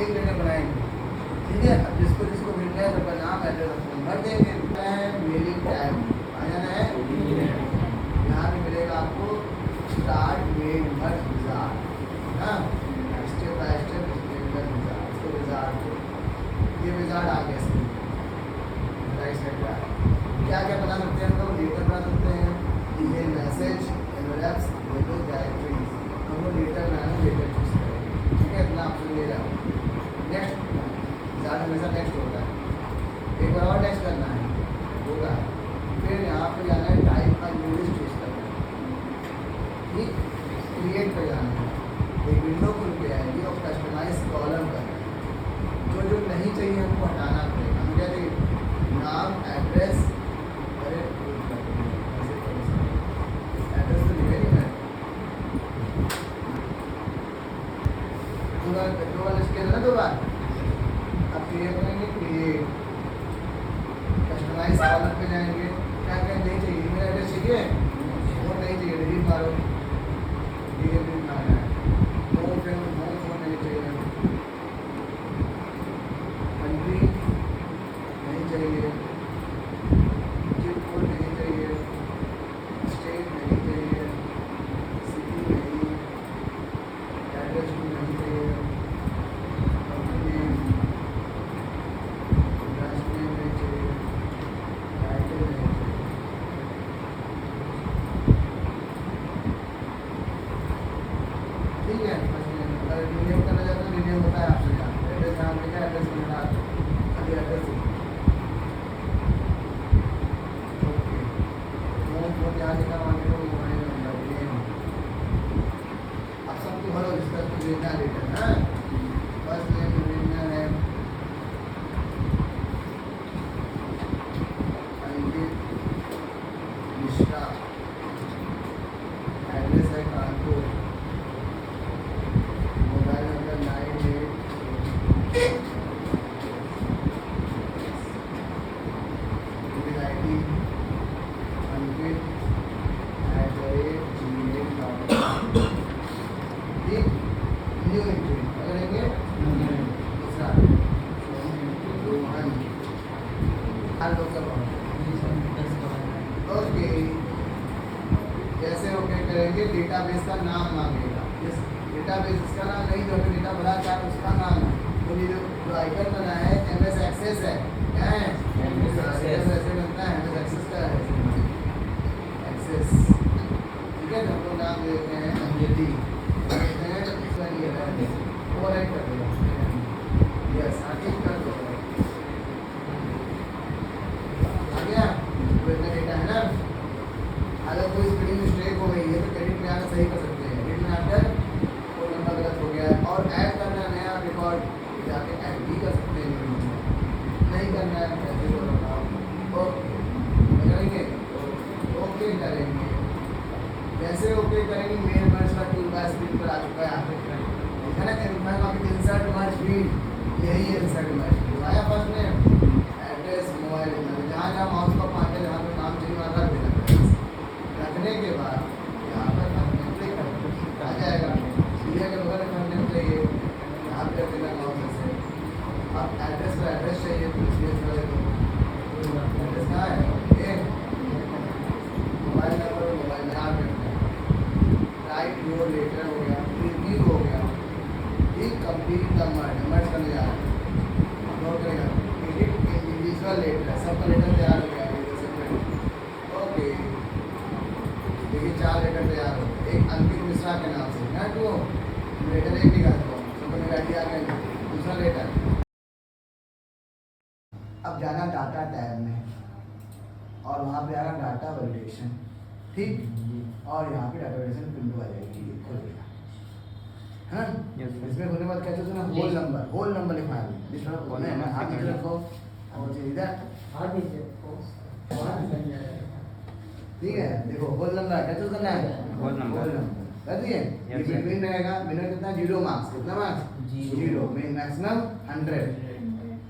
एक लेटर बनाएंगे, ठीक है। अब जिसको जिसको मिलना है सबका नाम एड्रेस और फोन भर देंगे। मेलिंग टैब आ जाना है, यहाँ पे मिलेगा आपको स्टार्ट मेल मर्ज विजार्ड, हाँ, स्टेप बाय स्टेप विजार्ड, इसको विजार्ड को, ये विजार्ड आ गया इसमें राइट साइड का। क्या क्या बना सकते हैं हम लोग, लेटर बना सकते हैं, email message, envelopes, photo, directories, हम लोग लेटर बनाना लेटर चूज करेंगे, ठीक है। इतना ऑप्शन ले रहा हूँ। नेक्स्ट ज़्यादा हमेशा नेक्स्ट होता है, एक बार और नेक्स्ट करना है होगा। फिर यहाँ पे जाना है टाइप का न्यूज चूज करना है, ठीक। क्रिएट पर जाना है, एक विंडो खुल के आएगी और कस्टमाइज कॉलम करना है। जो जो नहीं चाहिए हमको हटाना पड़ेगा। हम क्या चाहिए, नाम, एड्रेस, अरे एड्रेस तो लिखे नहीं है, दो बार इसके ना, दो बार। अब क्रिएट करेंगे, क्रिएट कस्टमाइज कॉलम पे जाएंगे। क्या क्या नहीं चाहिए, ईमेल एड्रेस चाहिए, वो नहीं चाहिए, डिलीट मारो, डिलीट मारना है। वो फिर वो नहीं चाहिए, कंट्री नहीं चाहिए, जिप कोड नहीं चाहिए, स्टेट नहीं चाहिए, सिटी नहीं, एड्रेस नहीं चाहिए, कंपनी नेम, ब्रांच नेम नहीं चाहिए, टाइटल नहीं चाहिए, ठीक है। अगर रिन्यू करना चाहते हो, रिन्यू होता है आपसे, यहाँ एड्रेस यहाँ लिखा है, एड्रेस में डाल अभी एड्रेस ओके। फोन यहाँ लिखा, वहाँ लिखा, मोबाइल नंबर, नेम। अब सबको भरो, इसका तो लेना लेटर, हाँ, बस नेम लेना है, अंकित मिश्रा, एड्रेस है Kanpur, mobile number 98 email ID अंकित @gmail.com, ठीक। न्यू एंट्री करेंगे, दूसरा रोहन, हर लोग सब ओके। कैसे ओके करेंगे, डेटाबेस का नाम मांगेगा, इस डेटाबेस इसका नाम नहीं, जो डेटा भरा था उसका नाम है। तो ये जो आइकन बना है MS एक्सेस है, क्या है, MS एक्सेस बनता है, MS एक्सेस का है, एक्सेस, ठीक है। हम लोग नाम देते हैं अंजलि, ओवरराइट कर देगा, यस, ठीक कर दो, आ गया। तो इतना डेटा है ना। अगर कोई स्पेलिंग मिस्टेक हो गई है तो क्रेडिट में आकर सही कर सकते हैं, क्रेडिट में आकर कोई नंबर गलत हो गया है और ऐड करना है नया रिकॉर्ड, जाके ऐड भी कर सकते हैं, नहीं करना है ऐसे तो बताओ, ओके करेंगे, ओके करेंगे। कैसे ओके करेंगे, मेल मर्ज का टूल बार स्क्रीन पर आ चुका है, आपको देखा ना, इंसर्ट मर्ज फील्ड, यही है इंसर्ट मर्ज फील्ड, आया फर्स्ट में एड्रेस, मोबाइल नंबर, जहाँ जहाँ माउस का पॉइंटर, जहाँ पे नाम चाहिए वहाँ रख देना, रखने के बाद यहाँ पर हमने क्लिक कर आ जाएगा, सीधे के बगल में हमने चाहिए, यहाँ पे रख देना माउस से। अब एड्रेस का एड्रेस चाहिए तो इसलिए थोड़ा एड्रेस कहाँ है, ये मोबाइल नंबर, मोबाइल यहाँ पे राइट योर लेटर हो गया, प्रीव्यू हो गया, ठीक। कंप्लीट द मर्ज करने जा रहा है, नोट करेगा, एडिट इंडिविजुअल लेटर, सबका लेटर तैयार हो गया, ओके। देखिए 4 लेटर तैयार हो गए, एक अंकित मिश्रा के नाम से ना, तो लेटर एक निकाल दो, सबको निकाल दिया गया, दूसरा लेटर। अब जाना डाटा टैब में और वहाँ पे आएगा डाटा वैलिडेशन, ठीक। और यहाँ पे डाटा वैलिडेशन विंडो आ जाएगी, खुलेगा, है ना। इसमें खुलने के बाद क्या चाहिए, होल नंबर लिखा है, जिस तरह बोलना है ना, हाथ नीचे रखो और इधर हाथ नीचे रखो, ठीक है। देखो होल नंबर क्या चूज करना है, होल नंबर कर दिए। ये बिटवीन रहेगा, बिटवीन कितना 0 मार्क्स, कितना मार्क्स 0, मैक्सिमम 100।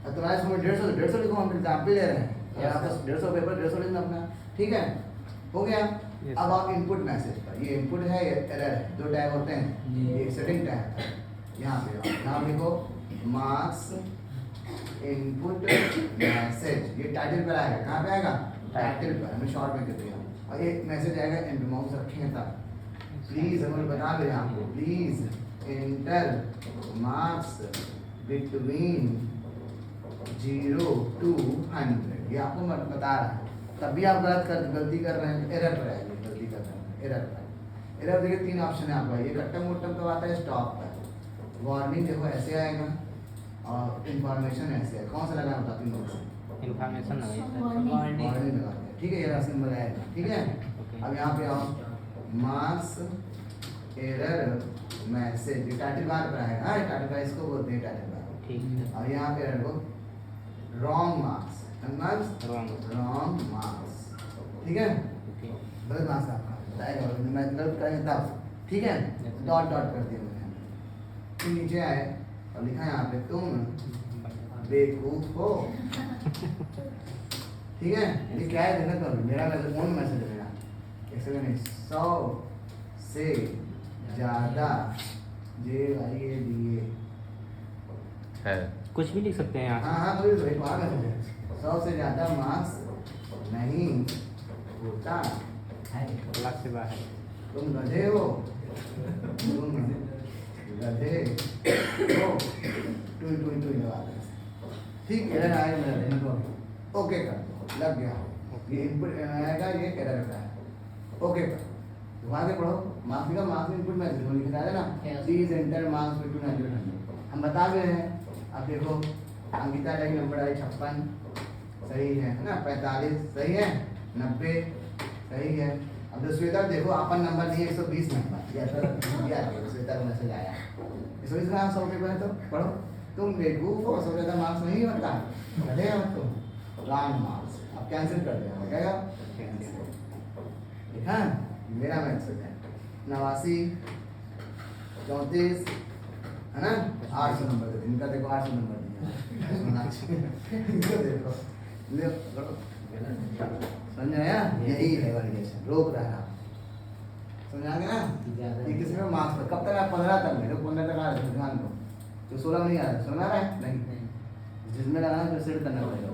अब तुम्हारे इसमें 150 लिखो, हम एग्जाम्पल ले रहे हैं, यहाँ पर 150 पेपर 150 लिखना अपना, ठीक है, हो गया। अब आप इनपुट मैसेज पर, ये इनपुट है, ये एरर है, 2 टैग होते हैं, ये सेटिंग टैग, यहाँ पे आओ, यहाँ देखो मार्क्स इनपुट मैसेज, ये टाइटल पर आएगा। कहाँ पे आएगा? टाइटल पर। हमें शॉर्ट में कर दिया और ये मैसेज आएगा एंड माउस रखेंगे तब। प्लीज हमें बता दो यहाँ पे, please enter marks between 0 to 100। ये आपको बता रहा है, तब भी आप गलती कर रहे हैं, एरर पर आएगी, गलती कर रहे हैं एरर पर। एरर देखिए 3 ऑप्शन है आपका, ये कट्टम वोटम तो आता है स्टॉप पर, वार्निंग देखो ऐसे आएगा और इंफॉर्मेशन ऐसे है। कौन सा लगाना होता है? 3 ऑप्शन इन्फॉर्मेशन वार्निंग लगाते हैं, ठीक है, ये सिंबल आएगा, ठीक है। अब यहाँ पे आओ मार्क्स एरर मैसेज, ये टाइटल बार पर आएगा। हाँ, टाइटल बार इसको बोलते हैं, टाइटल बार, ठीक है। अब यहाँ पे रखो रॉन्ग मार्क्स, रॉन्ग मार्क्स, ठीक है, गलत मार्क्स आपका बताएगा, मैं गलत करेंगे तब, ठीक है। डॉट डॉट कर दिया मैंने, फिर नीचे आए और लिखा यहाँ पे तुम बेवकूफ हो, ठीक है। ये क्या है देखना, तो मेरा ओन मैसेज है, मेरा 100 से ज़्यादा JYADA है, कुछ भी लिख सकते हैं यहाँ। हाँ हाँ, कोई तो एक बात है, 100 से ज़्यादा मार्क्स नहीं होता है। क्लास से बाहर तुम गधे हो, तुम गधे हो, टू लगा दे, ठीक। एरर आएगा मेरा देने को, ओके कर दो, लग गया। ये इनपुट आएगा, ये एरर का है, ओके कर दो। आगे पढ़ो, मार्क्स का मार्क्स इनपुट मैसेज में लिखा है ना, please enter marks between 100 to 100। हम बता गए हैं। अब देखो अंकिता का नंबर आई 56, सही है ना, 45 सही है, 90 सही है। अब जो श्वेता देखो अपन नंबर नहीं है, 120 नंबर या श्वेता का मैसेज आया 120 में। आप 100 पेपर है तो पढ़ो, तुम बेवकूफ हो, 100 ज़्यादा मार्क्स नहीं होता, बढ़ेगा तुम रॉन्ग मार्क्स। अब कैंसिल कर दिया, क्या देखा, मेरा मैसेज है 89 34 है ना, 800 नंबर दे, इनका देखो 800 नंबर दिया, इनको देखो ले करो, समझ आया? यही है वैलिडेशन, रोक रहा है, समझ आ गया ना? ये किसी में मार्क्स पर कब तक आप 15 तक में, 15 तक आ रहे हैं, ध्यान दो। तो 16 में नहीं आ रहा, 16 में आ रहा है नहीं, जिसमें लगाना है सेट करना पड़ेगा,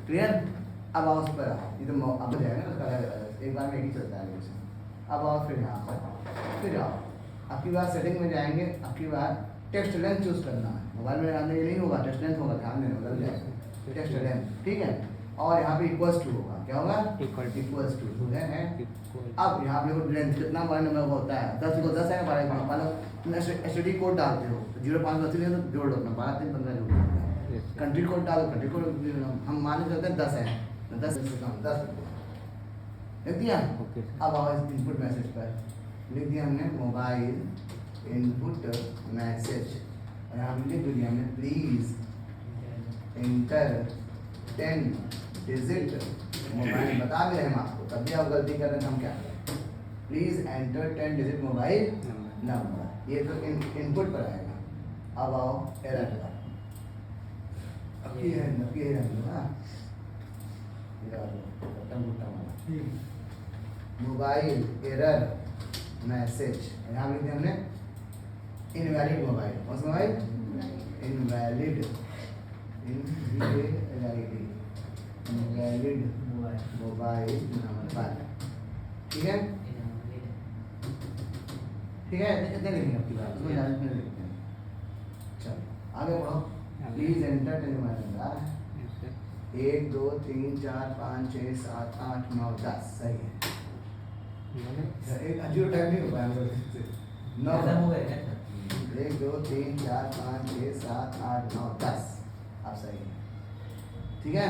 क्लियर। अब आओ उस पर आओ, ये तो अब जाएगा ना, एक बार में एक ही चलता है। अब आओ फिर यहाँ पर, फिर आओ आपकी बार सेटिंग में जाएंगे, आपकी बार टेक्स्ट लेंथ चूज करना है। मोबाइल में आने ये नहीं होगा, टेक्स्ट लेंथ होगा, ध्यान देना, बदल जाएगा टेक्स्ट लेंथ, ठीक है। और यहाँ पे इक्वल्स टू होगा, क्या होगा? इक्वल्स टू है। अब यहाँ पे लेंथ कितना मोबाइल नंबर होता है, 10 को 10 है, 12 को 12। एसटीडी कोड डालते हो 05 80 ले तो जोड़ दो अपना, 12 3 15 जोड़ दो। कंट्री कोड डालो, कंट्री कोड हम मान के चलते हैं 10 है, 10 से कम 10 लिख दिया। अब आओ इनपुट मैसेज पर, लिख दिया हमने मोबाइल इनपुट मैसेज, और यहाँ पे लिख दिया हमने प्लीज एंटर 10 डिजिट मोबाइल। बता दे हम आपको, तब भी आप गलती कर रहे हैं, हम क्या करें? Please enter 10 digit mobile number, ये तो इनपुट पर आएगा। अब आओ एरर पर, अब की है ना, मोबाइल एरर मैसेज, यहाँ लिख दिया हमने इनवैलिड मोबाइल। कौन सा मोबाइल? इनवैलिड मोबाइल नंबर, ठीक है, ठीक है, इतने लिखेंगे आपकी बात, उसमें ज़्यादा नहीं लिखते हैं। चलो आगे बढ़ो, प्लीज एंटर 10 मोबाइल नंबर 1 2 3 4 5 6 7 8 9 10, सही है। एक अजीब टाइम नहीं हो पाया 9 1 2 3 4 5 6 7 8 9 10, आप सही है, ठीक है।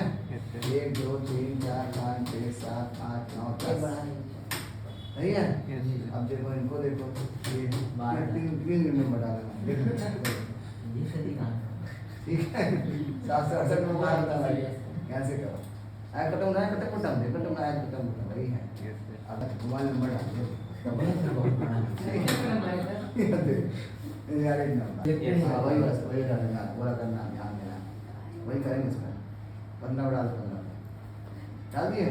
1 2 3 4 5 6 7 8 9 10, सही है। अब देखो इनको, देखो ये 3 नंबर डालना, ठीक है। 768 नंबर डालना है, कैसे करो, आया खत्म होना है, खत्म आया खत्म होना, वही है। अब मोबाइल नंबर डाल दो, वही डालना, पूरा करना, ध्यान देना, वही करेंगे इसमें। 15 डाल 15 डाल दिए।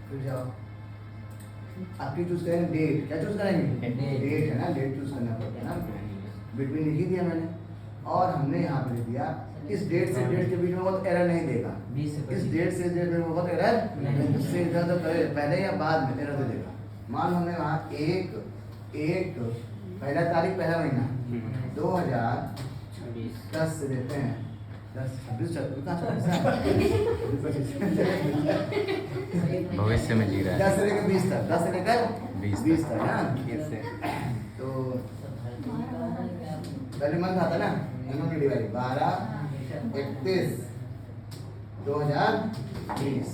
फिर जाओ आपकी चूज करेंगे डेट, क्या चूज करेंगे? डेट है ना, डेट चूज करना पड़ता है ना, बिटवीन लिखी दिया मैंने, और हमने यहाँ पे लिख दिया इस डेट से डेट के बीच में बहुत एरर नहीं देगा, इस डेट से डेट में बहुत एरर नहीं, उससे इधर तो पहले या बाद में एरर दे देगा। मान लो हमने वहाँ एक पहला तारीख पहला महीना 2010 से देते हैं 10 भविष्य में जी रहा है 10 से लेकर 20 तक, 10 से लेकर 20 तक ना। तो पहले मंथ आता ना दोनों की डिवाइड 12/31/2020,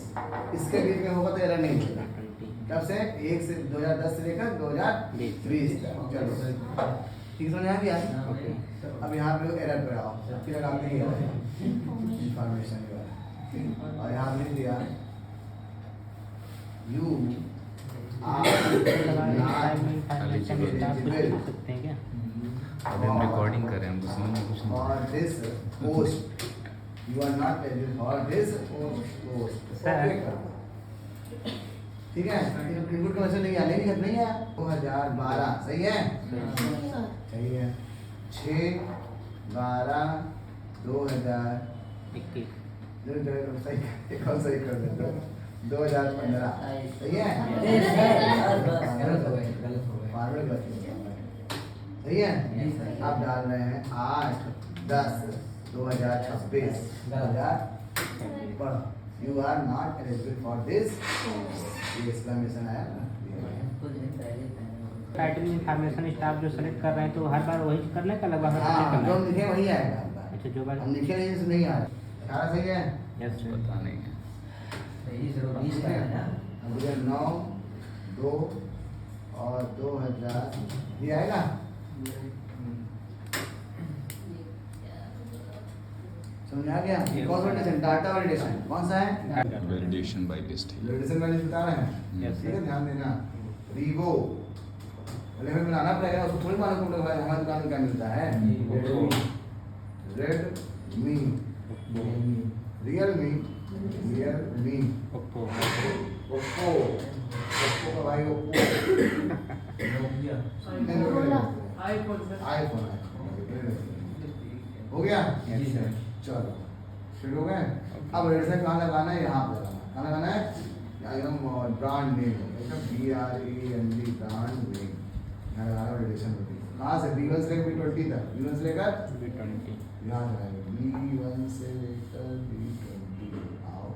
इसके बीच में होगा तो एरर नहीं होगा। तब से 1 से 2010 से लेकर 2020 तक। चलो ठीक समझ आ गया। अब यहाँ पे एरर पे आओ, फिर लगाते ही इंफॉर्मेशन और यहाँ लिख दिया यू आर सकते हैं क्या? अभी हम रिकॉर्डिंग कर रहे हैं, हम समझ में कुछ नहीं for this post you are not eligible for this post ठीक है। इनपुट का मैसेज नहीं आया, नहीं है 2012 सही है, सही है 6/12/2021 सही कर देते 2015 सही है, सही है। आप डाल रहे हैं 8/10/2026 you are not eligible for this, ये एक्सक्लेमेशन आया ना। टाइटल इन्फॉर्मेशन स्टाफ जो सेलेक्ट कर रहे हैं तो हर बार वही करने का लगा हाँ जो हम लिखे वही आएगा हर बार। अच्छा जो बार हम लिखे नहीं इसमें नहीं आ रहा। सारा सही है, यस सर। पता नहीं है 9 2 और 2000 ये आएगा। समझ आ गया। कौन सा वैलिडेशन, डाटा वैलिडेशन कौन सा है? वैलिडेशन बाय लिस्ट वैलिडेशन वाले बता रहे हैं, Yes, ठीक है ध्यान देना। रीवो पहले हमें बनाना पड़ेगा, उसको थोड़ी मालूम पड़ेगा भाई हमारी दुकान में क्या मिलता है। रेडमी रियलमी ओप्पो ओप्पो का भाई ओप्पो आईफोन हो गया। Yes sir. चलो शुरू हो गए। अब रेडिसन कहाँ लगाना है, यहाँ पे लगाना है। कहाँ लगाना है? एकदम ब्रांड नेम एकदम BRAND ब्रांड नेम यहाँ लगाना रेडिसन। कहाँ से B1 से लेकर B20 तक, B1 से लेकर B20 यहाँ लगाएंगे B1 से लेकर B20 आओ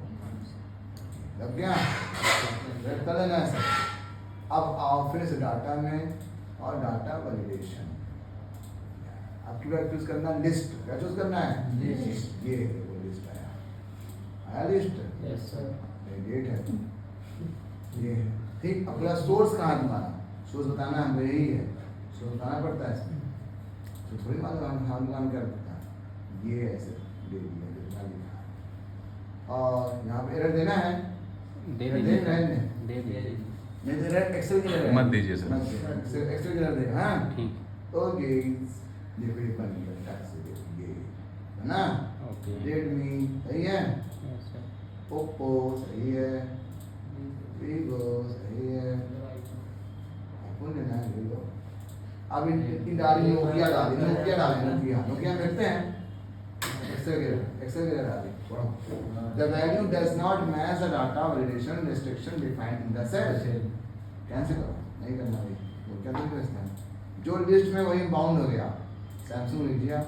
लग गया। रेड कर देना है सर। अब आओ फिर से डाटा में और डाटा वैलिडेशन। आपकी बात चूज करना लिस्ट, क्या चूज करना है? लिस्ट। ये वो लिस्ट आया लिस्ट। Yes sir. डेट है ये है ठीक। अपना सोर्स कहाँ है तुम्हारा? सोर्स बताना है, यही है सोर्स बताना पड़ता है इसमें, तो थोड़ी मालूम हम दुकान कर पड़ता है। ये ऐसे दे दिया जितना लिखा है। और यहाँ पे एरर देना है, दे दे दीजिए रहे हैं दे दीजिए। नहीं दे रहे एक्सेल के लिए मत दीजिए सर। एक्सेल के लिए दे हाँ ठीक ओके। ये पेपर निकल टैक्स ये है ना। ओके रेडमी सही है, यस सर। ओप्पो सही है, वीवो सही है, आईफोन लेना है वीवो। अब इन डाली नोकिया डाली, नोकिया देखते हैं एक्सेल के डाली। The value does not match the data validation restriction defined in the cell. Cancel करो, नहीं करना भाई, वो क्या तो इसमें जो लिस्ट में वही बाउंड हो गया। सैमसंग लीजिए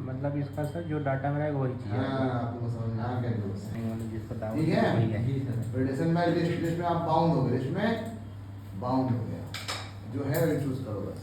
मतलब इसका सर जो डाटा में रहेगा वही चीज़ है। हाँ आपको समझ में आ गया जो नहीं मतलब जिसको दावा ठीक है। वही है। वैलिडेशन में लिस्ट में आप बाउंड हो गए, लिस्ट में बाउंड हो गया जो है वही चूज करो बस।